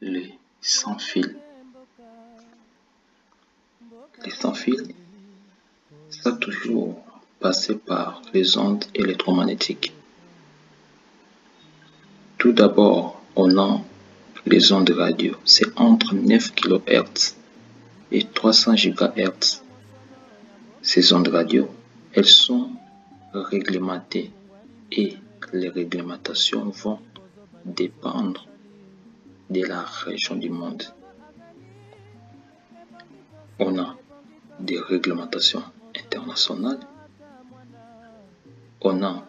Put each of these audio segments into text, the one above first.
Les sans-fil. Les sans-fil, ça a toujours passé par les ondes électromagnétiques. Tout d'abord, on a les ondes radio. C'est entre 9 kHz et 300 GHz. Ces ondes radio, elles sont réglementées et les réglementations vont dépendre de la région du monde. On a des réglementations internationales, on a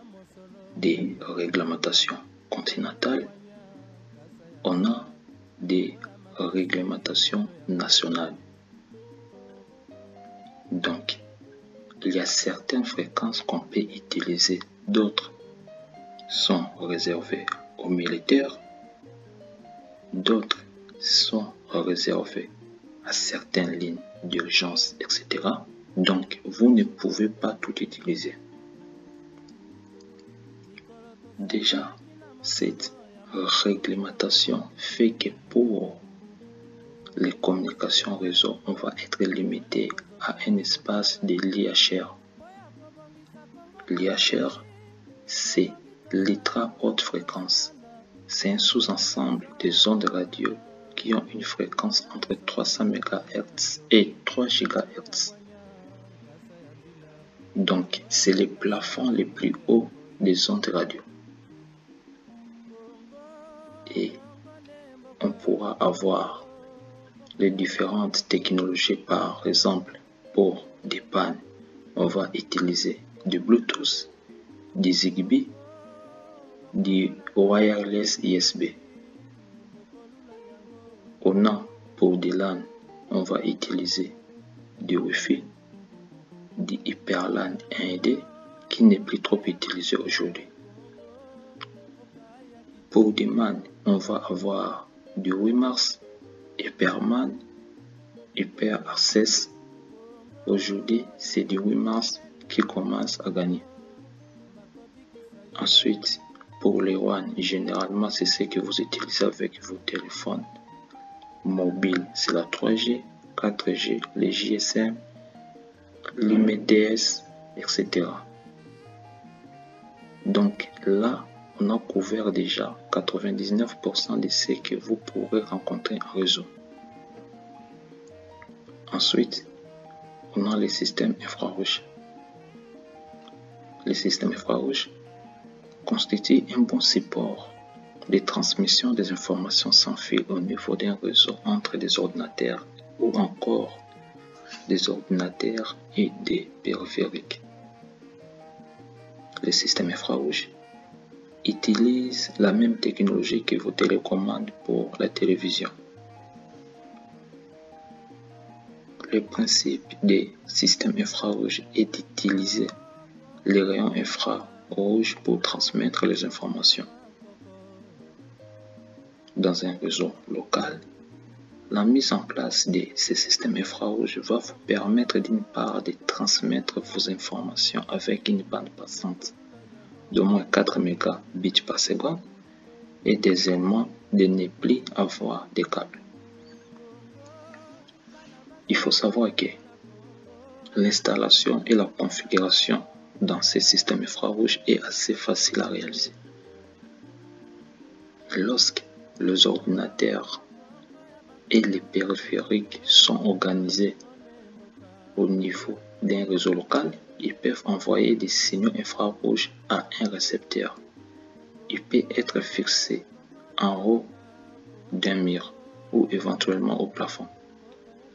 des réglementations continentales, on a des réglementations nationales. Donc, il y a certaines fréquences qu'on peut utiliser, d'autres sont réservées aux militaires, d'autres sont réservées à certaines lignes d'urgence, etc. Donc, vous ne pouvez pas tout utiliser. Déjà, cette réglementation fait que pour les communications réseau, on va être limité à un espace de l'IHR. L'IHR, c'est l'ultra haute fréquence. C'est un sous-ensemble des ondes radio qui ont une fréquence entre 300 MHz et 3 GHz. Donc, c'est les plafonds les plus hauts des ondes radio. Et on pourra avoir les différentes technologies, par exemple, pour des pannes, on va utiliser du Bluetooth, du Zigbee, du wireless USB. On a pour des LAN, on va utiliser du Wi-Fi, du Hyperlan 1D qui n'est plus trop utilisé aujourd'hui. Pour des MAN, on va avoir du WiMAX, Hyperman, HyperAccess. Aujourd'hui, c'est du WiMAX qui commence à gagner. Ensuite, pour les WAN, généralement, c'est ce que vous utilisez avec vos téléphones mobiles. C'est la 3G, 4G, les GSM, l'IMDS, etc. Donc là, on a couvert déjà 99% de ce que vous pourrez rencontrer en réseau. Ensuite, on a les systèmes infrarouges. Les systèmes infrarouges constituent un bon support de transmission des informations sans fil au niveau d'un réseau entre des ordinateurs ou encore des ordinateurs et des périphériques. Les systèmes infrarouges utilisent la même technologie que vos télécommandes pour la télévision. Le principe des systèmes infrarouges est d'utiliser les rayons infrarouges pour transmettre les informations. Dans un réseau local, la mise en place de ces systèmes infrarouges va vous permettre d'une part de transmettre vos informations avec une bande passante d'au moins 4 mégabits par seconde et deuxièmement de ne plus avoir de câbles. Il faut savoir que l'installation et la configuration dans ces systèmes infrarouges est assez facile à réaliser. Lorsque les ordinateurs et les périphériques sont organisés au niveau d'un réseau local, ils peuvent envoyer des signaux infrarouges à un récepteur. Il peut être fixé en haut d'un mur ou éventuellement au plafond.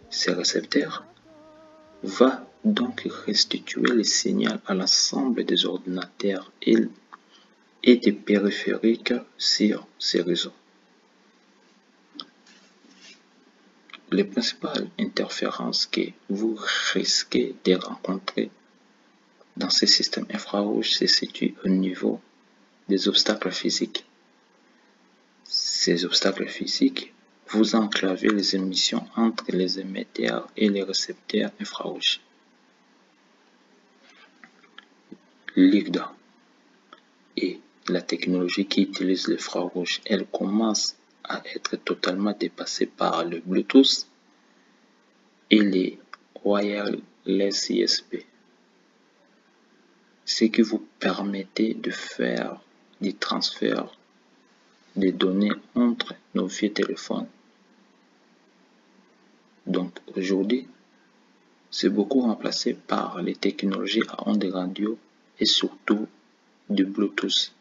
Ce récepteur va donc restituer le signal à l'ensemble des ordinateurs et des périphériques sur ces réseaux. Les principales interférences que vous risquez de rencontrer dans ces systèmes infrarouges se situent au niveau des obstacles physiques. Ces obstacles physiques vous enclavez les émissions entre les émetteurs et les récepteurs infrarouges. L'IGDA et la technologie qui utilise les infrarouges, elle commence à être totalement dépassée par le Bluetooth et les wireless USB, ce qui vous permettait de faire des transferts de données entre nos vieux téléphones. Donc aujourd'hui, c'est beaucoup remplacé par les technologies à ondes radio et surtout du Bluetooth.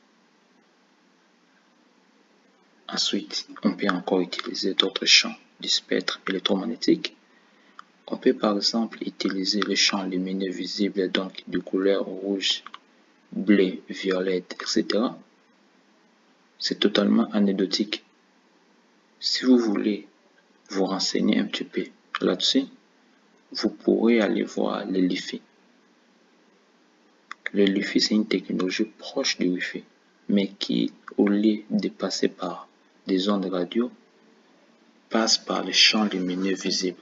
Ensuite, on peut encore utiliser d'autres champs du spectre électromagnétique. On peut par exemple utiliser les champs lumineux visibles, donc de couleur rouge, bleu, violette, etc. C'est totalement anecdotique. Si vous voulez vous renseigner un petit peu là-dessus, vous pourrez aller voir le LiFi. Le LiFi, c'est une technologie proche du Wi-Fi, mais qui, au lieu de passer par des ondes radio, passe par les champs lumineux visibles.